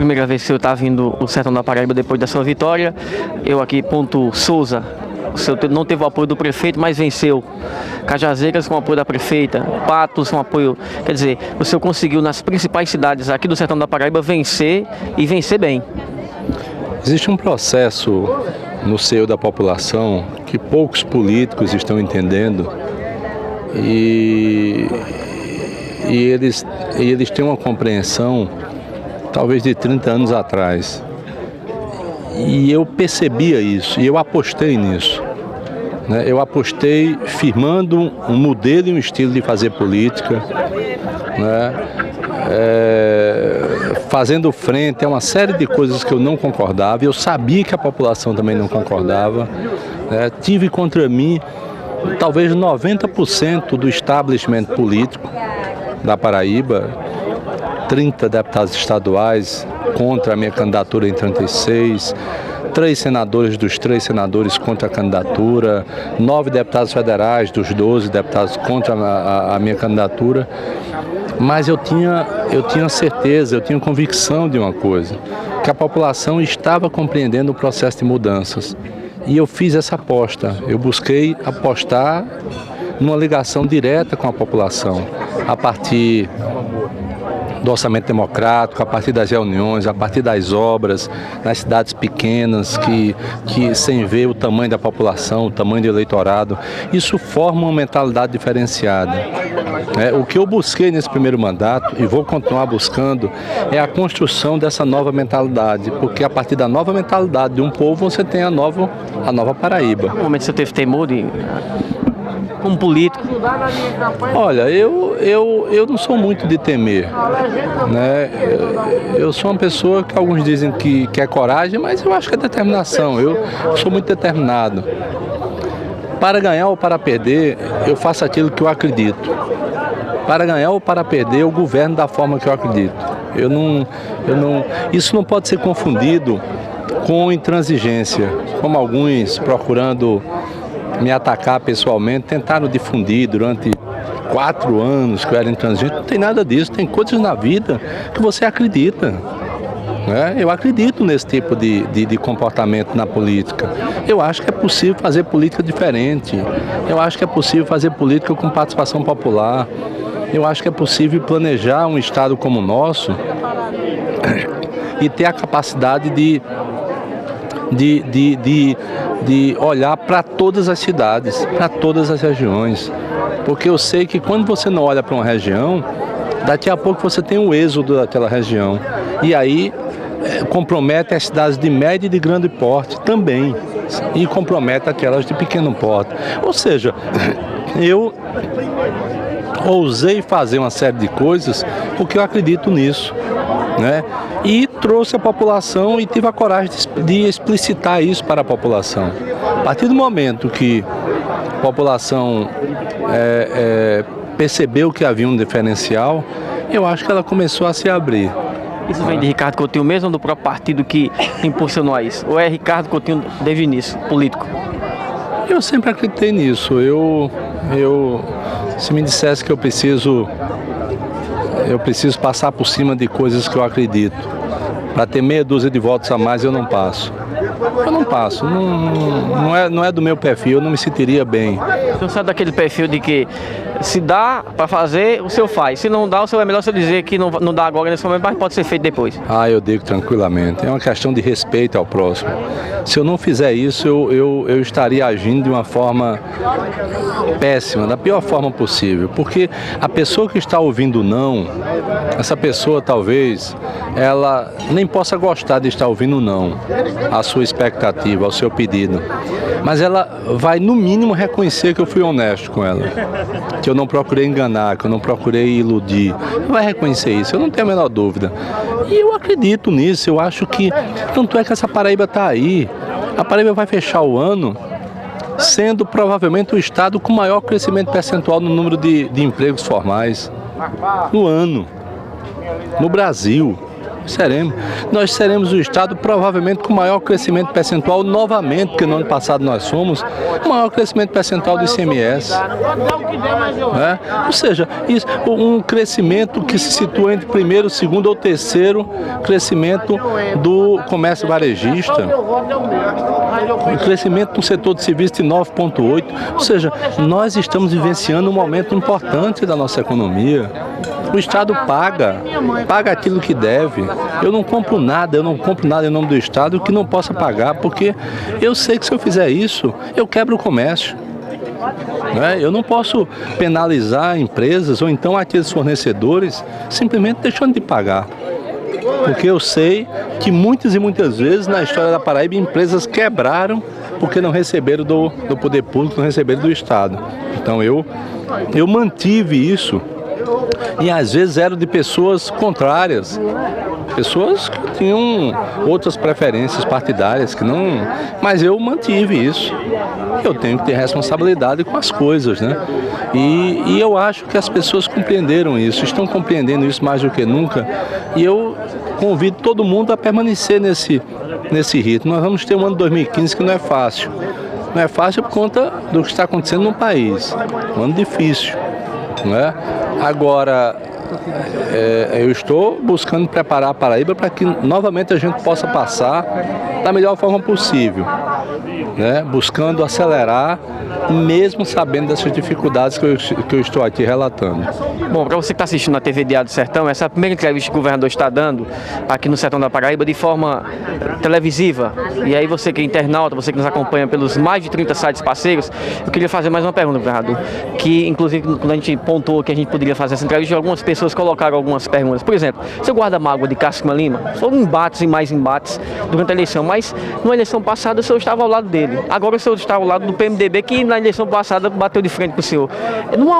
primeira vez que o senhor está vindo o Sertão da Paraíba depois da sua vitória. Eu aqui, ponto Souza. O senhor não teve o apoio do prefeito, mas venceu. Cajazeiras com o apoio da prefeita, Patos com apoio. Quer dizer, o senhor conseguiu nas principais cidades aqui do Sertão da Paraíba vencer e vencer bem. Existe um processo no seio da população que poucos políticos estão entendendo e eles têm uma compreensão talvez de 30 anos atrás. E eu percebia isso, e eu apostei nisso. Né? Eu apostei firmando um modelo e um estilo de fazer política, né? Fazendo frente a uma série de coisas que eu não concordava. Eu sabia que a população também não concordava. Né? Tive contra mim talvez 90% do establishment político da Paraíba, 30 deputados estaduais contra a minha candidatura em 36, 3 senadores dos 3 senadores contra a candidatura, 9 deputados federais dos 12 deputados contra a minha candidatura. Mas eu tinha certeza, eu tinha convicção de uma coisa, que a população estava compreendendo o processo de mudanças. E eu fiz essa aposta, eu busquei apostar numa ligação direta com a população, a partir do orçamento democrático, a partir das reuniões, a partir das obras, nas cidades pequenas, que sem ver o tamanho da população, o tamanho do eleitorado, isso forma uma mentalidade diferenciada. O que eu busquei nesse primeiro mandato, e vou continuar buscando, é a construção dessa nova mentalidade, porque a partir da nova mentalidade de um povo, você tem a nova Paraíba. No momento você teve temor como político? Olha, eu não sou muito de temer, né? Eu sou uma pessoa que alguns dizem que é coragem, mas eu acho que é determinação. Eu sou muito determinado. Para ganhar ou para perder, eu faço aquilo que eu acredito. Para ganhar ou para perder, eu governo da forma que eu acredito. Isso não pode ser confundido com intransigência, como alguns procurando me atacar pessoalmente, tentaram difundir durante 4 anos que eu era intransigente. Não tem nada disso, tem coisas na vida que você acredita. Né? Eu acredito nesse tipo de comportamento na política. Eu acho que é possível fazer política diferente. Eu acho que é possível fazer política com participação popular. Eu acho que é possível planejar um estado como o nosso e ter a capacidade de olhar para todas as cidades, para todas as regiões. Porque eu sei que quando você não olha para uma região, daqui a pouco você tem o êxodo daquela região. E aí compromete as cidades de médio e de grande porte também. E compromete aquelas de pequeno porte. Ou seja, eu ousei fazer uma série de coisas porque eu acredito nisso. Né? E trouxe a população e tive a coragem de explicitar isso para a população. A partir do momento que a população percebeu que havia um diferencial, eu acho que ela começou a se abrir. Isso vem de Ricardo Coutinho mesmo ou do próprio partido que impulsionou isso? Ou é Ricardo Coutinho desde o início, político? Eu sempre acreditei nisso. Se me dissesse que eu preciso passar por cima de coisas que eu acredito. Para ter meia dúzia de votos a mais, eu não passo. Não é do meu perfil, eu não me sentiria bem. Então sai daquele perfil de que se dá para fazer, o senhor faz. Se não dá, o senhor é melhor você dizer que não dá agora nesse momento, mas pode ser feito depois. Eu digo tranquilamente. É uma questão de respeito ao próximo. Se eu não fizer isso, eu estaria agindo de uma forma péssima, da pior forma possível. Porque a pessoa que está ouvindo não, essa pessoa talvez, ela nem possa gostar de estar ouvindo não, a sua expectativa, ao seu pedido. Mas ela vai, no mínimo, reconhecer que eu fui honesto com ela. Que eu não procurei enganar, que eu não procurei iludir. Ela vai reconhecer isso, eu não tenho a menor dúvida. E eu acredito nisso, eu acho que... Tanto é que essa Paraíba está aí. A Paraíba vai fechar o ano sendo provavelmente o estado com maior crescimento percentual no número de empregos formais no ano, no Brasil. Seremos. Nós seremos o estado provavelmente com maior crescimento percentual novamente, porque no ano passado nós fomos, o maior crescimento percentual do ICMS. Né? Ou seja, isso, um crescimento que se situa entre primeiro, segundo ou terceiro crescimento do comércio varejista. O crescimento no setor de serviços de 9,8%. Ou seja, nós estamos vivenciando um momento importante da nossa economia. O Estado paga aquilo que deve. Eu não compro nada em nome do Estado que não possa pagar, porque eu sei que se eu fizer isso, eu quebro o comércio. Eu não posso penalizar empresas ou então aqueles fornecedores simplesmente deixando de pagar. Porque eu sei que muitas e muitas vezes na história da Paraíba empresas quebraram porque não receberam do poder público, não receberam do Estado. Então eu mantive isso. E às vezes eram de pessoas contrárias, pessoas que tinham outras preferências partidárias, que não. Mas eu mantive isso. Eu tenho que ter responsabilidade com as coisas, né? E eu acho que as pessoas compreenderam isso, estão compreendendo isso mais do que nunca. E eu convido todo mundo a permanecer nesse ritmo. Nós vamos ter um ano 2015 que não é fácil. Não é fácil por conta do que está acontecendo no país. Um ano difícil, não é? Agora, eu estou buscando preparar a Paraíba para que novamente a gente possa passar da melhor forma possível, né? Buscando acelerar, mesmo sabendo dessas dificuldades que eu estou aqui relatando. Bom, para você que está assistindo na TV Diário do Sertão, essa é a primeira entrevista que o governador está dando aqui no Sertão da Paraíba de forma televisiva. E aí você que é internauta, você que nos acompanha pelos mais de 30 sites parceiros, eu queria fazer mais uma pergunta, governador, que inclusive quando a gente pontuou que a gente poderia fazer essa entrevista, algumas pessoas colocaram algumas perguntas. Por exemplo, seu guarda-mágoa de Cássio Lima, foram embates e mais embates durante a eleição, mas numa eleição passada o senhor estava ao lado dele. Agora o senhor está ao lado do PMDB, que na eleição passada bateu de frente para o senhor. Não há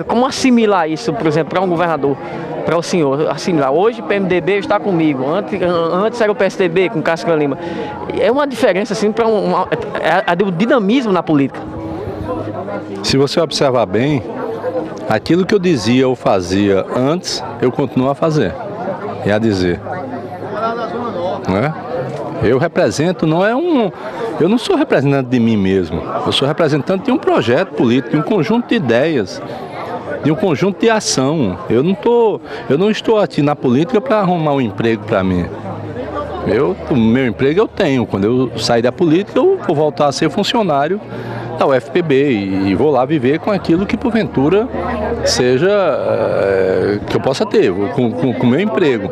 como assimilar isso, por exemplo, para um governador, para o senhor assimilar. Hoje o PMDB está comigo, antes era o PSDB com Cássio Lima. É uma diferença assim para o dinamismo na política. Se você observar bem, aquilo que eu dizia ou fazia antes, eu continuo a fazer e a dizer. Não é? Eu represento, eu não sou representante de mim mesmo, eu sou representante de um projeto político, de um conjunto de ideias, de um conjunto de ação. Eu não estou aqui na política para arrumar um emprego para mim. O meu emprego eu tenho. Quando eu sair da política, eu vou voltar a ser funcionário da UFPB e vou lá viver com aquilo que porventura seja que eu possa ter, com o meu emprego.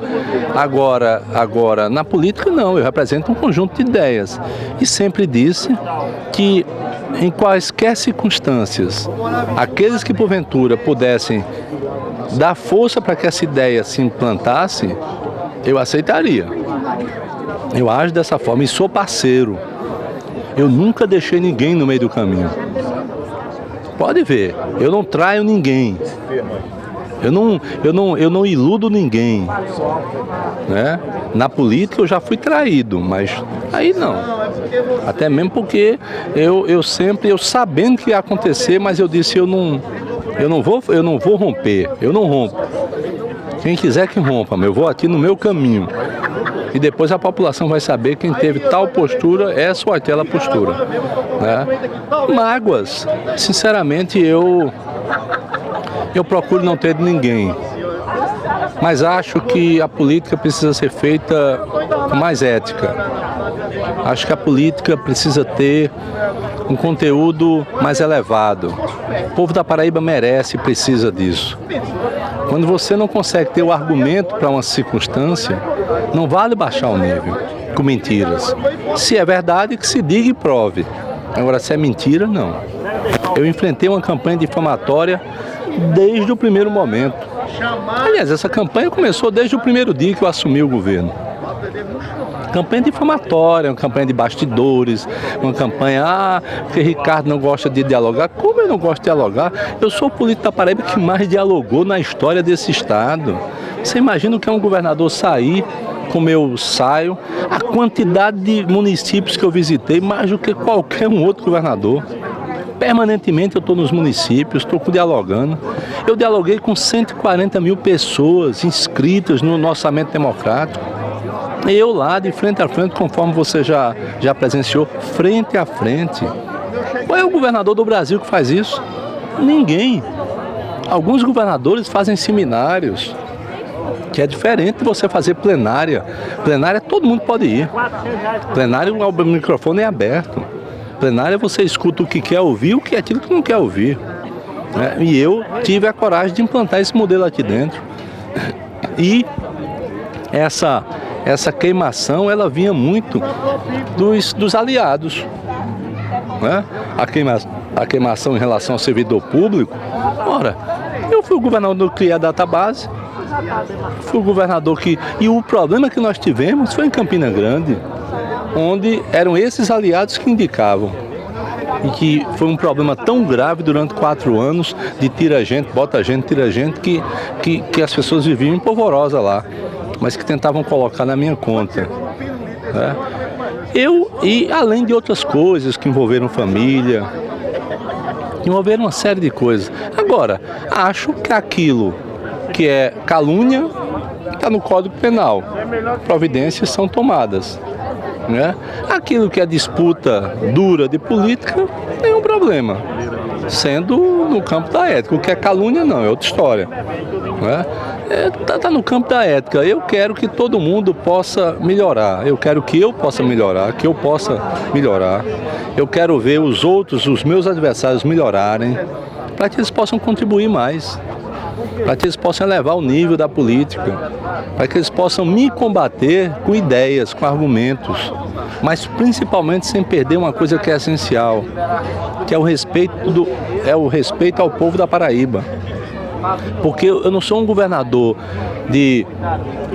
Agora, na política não, eu represento um conjunto de ideias e sempre disse que em quaisquer circunstâncias, aqueles que porventura pudessem dar força para que essa ideia se implantasse, eu aceitaria. Eu ajo dessa forma e sou parceiro. Eu nunca deixei ninguém no meio do caminho. Pode ver, eu não traio ninguém. Eu não iludo ninguém. Né? Na política eu já fui traído, mas aí não. Até mesmo porque eu sabendo que ia acontecer, mas eu disse eu não vou romper, eu não rompo. Quem quiser que rompa, eu vou aqui no meu caminho. E depois a população vai saber quem teve tal postura, essa ou aquela postura. Né? Mágoas, sinceramente, eu procuro não ter de ninguém. Mas acho que a política precisa ser feita com mais ética. Acho que a política precisa ter um conteúdo mais elevado. O povo da Paraíba merece e precisa disso. Quando você não consegue ter o argumento para uma circunstância, não vale baixar o nível com mentiras. Se é verdade, que se diga e prove. Agora, se é mentira, não. Eu enfrentei uma campanha difamatória desde o primeiro momento. Aliás, essa campanha começou desde o primeiro dia que eu assumi o governo. Campanha difamatória, uma campanha de bastidores, uma campanha, porque Ricardo não gosta de dialogar. Como eu não gosto de dialogar? Eu sou o político da Paraíba que mais dialogou na história desse estado. Você imagina o que é um governador sair, como eu saio, a quantidade de municípios que eu visitei, mais do que qualquer um outro governador. Permanentemente eu estou nos municípios, estou dialogando. Eu dialoguei com 140 mil pessoas inscritas no nosso orçamento democrático. Eu lá, de frente a frente, conforme você já presenciou, frente a frente. Qual é o governador do Brasil que faz isso? Ninguém. Alguns governadores fazem seminários, que é diferente de você fazer plenária. Plenária todo mundo pode ir. Plenária o microfone é aberto. Plenária você escuta o que quer ouvir, o que é aquilo que não quer ouvir. E eu tive a coragem de implantar esse modelo aqui dentro. E essa queimação, ela vinha muito dos aliados. A queimação em relação ao servidor público. Ora, eu fui o governador que criei a database, fui o governador que... E o problema que nós tivemos foi em Campina Grande, onde eram esses aliados que indicavam. E que foi um problema tão grave durante 4 anos de tira gente, bota gente, tira gente, que as pessoas viviam empolvorosas lá, mas que tentavam colocar na minha conta. E além de outras coisas que envolveram família, envolveram uma série de coisas. Agora, acho que aquilo que é calúnia está no Código Penal. Providências são tomadas. Aquilo que é disputa dura de política, nenhum problema. Sendo no campo da ética. O que é calúnia, não, é outra história. Tá no campo da ética. Eu quero que todo mundo possa melhorar. Eu quero que eu possa melhorar, que eu possa melhorar. Eu quero ver os outros, os meus adversários melhorarem, para que eles possam contribuir mais, para que eles possam elevar o nível da política, para que eles possam me combater com ideias, com argumentos, mas principalmente sem perder uma coisa que é essencial, que é o respeito ao povo da Paraíba. Porque eu não sou um governador de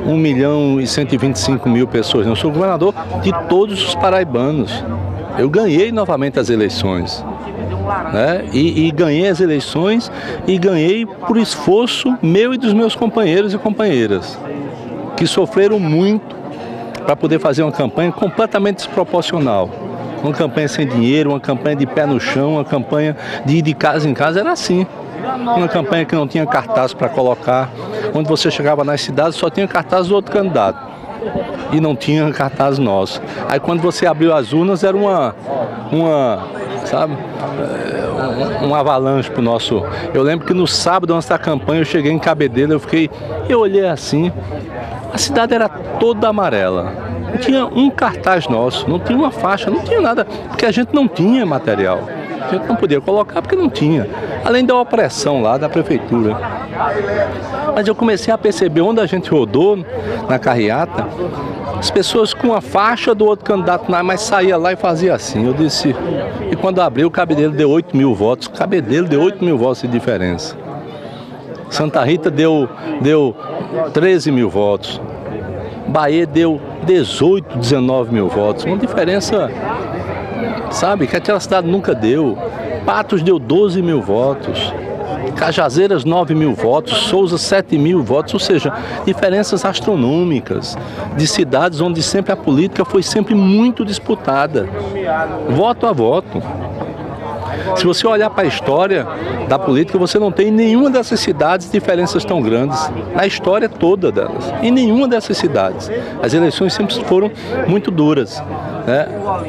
1.125.000 pessoas, eu sou governador de todos os paraibanos. Eu ganhei novamente as eleições. E ganhei as eleições e ganhei por esforço meu e dos meus companheiros e companheiras, que sofreram muito para poder fazer uma campanha completamente desproporcional. Uma campanha sem dinheiro, uma campanha de pé no chão, uma campanha de ir de casa em casa, era assim. Uma campanha que não tinha cartaz para colocar, onde você chegava nas cidades só tinha cartaz do outro candidato e não tinha cartaz nosso. Aí quando você abriu as urnas era um avalanche pro nosso... Eu lembro que no sábado antes da campanha eu cheguei em Cabedelo, eu olhei assim, a cidade era toda amarela. Não tinha um cartaz nosso, não tinha uma faixa, não tinha nada, porque a gente não tinha material. A gente não podia colocar porque não tinha. Além da opressão lá da prefeitura. Mas eu comecei a perceber onde a gente rodou na carreata, as pessoas com a faixa do outro candidato, mas saía lá e fazia assim. Eu disse, e quando abriu, o Cabedelo deu 8.000 votos. Cabedelo deu 8.000 votos de diferença. Santa Rita deu 13.000 votos. Bahia deu 18, 19.000 votos. Uma diferença, sabe, que aquela cidade nunca deu. Patos deu 12.000 votos. Cajazeiras 9.000 votos, Souza 7.000 votos, ou seja, diferenças astronômicas de cidades onde sempre a política foi sempre muito disputada, voto a voto. Se você olhar para a história da política, você não tem em nenhuma dessas cidades diferenças tão grandes, na história toda delas, em nenhuma dessas cidades. As eleições sempre foram muito duras.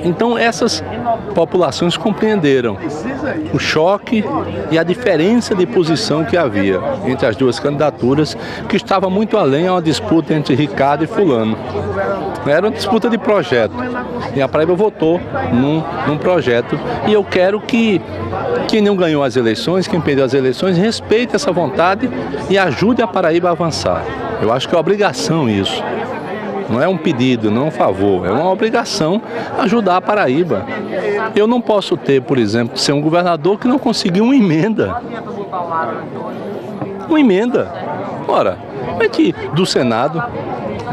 Então essas populações compreenderam o choque e a diferença de posição que havia entre as duas candidaturas, que estava muito além a uma disputa entre Ricardo e fulano. Era uma disputa de projeto. E a Paraíba votou num projeto. E eu quero que quem não ganhou as eleições, quem perdeu as eleições, respeite essa vontade e ajude a Paraíba a avançar. Eu acho que é obrigação isso. Não é um pedido, não é um favor, é uma obrigação ajudar a Paraíba. Eu não posso ter, por exemplo, ser um governador que não conseguiu uma emenda. Uma emenda. Ora, é que do Senado,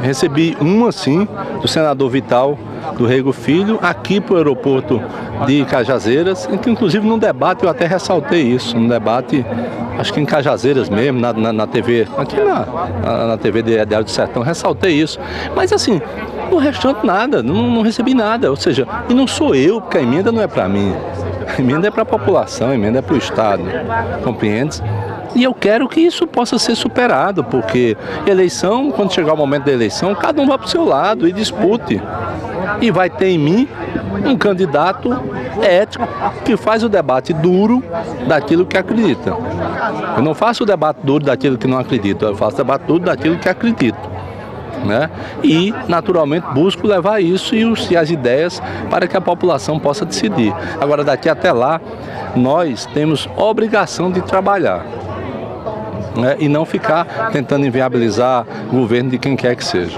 recebi uma assim, do senador Vital do Rego Filho, aqui para o aeroporto de Cajazeiras, em que inclusive num debate eu até ressaltei isso, num debate, acho que em Cajazeiras mesmo, na TV, aqui na TV de Diário do Sertão, ressaltei isso. Mas assim, no restante nada, não recebi nada, ou seja, e não sou eu, porque a emenda não é para mim. Emenda é para a população, emenda é para o Estado, compreende? E eu quero que isso possa ser superado, porque eleição, quando chegar o momento da eleição, cada um vai para o seu lado e dispute. E vai ter em mim um candidato ético que faz o debate duro daquilo que acredita. Eu não faço o debate duro daquilo que não acredito, eu faço o debate duro daquilo que acredito. Né? E, naturalmente, busco levar isso e as ideias para que a população possa decidir. Agora, daqui até lá, nós temos obrigação de trabalhar, né? E não ficar tentando inviabilizar o governo de quem quer que seja.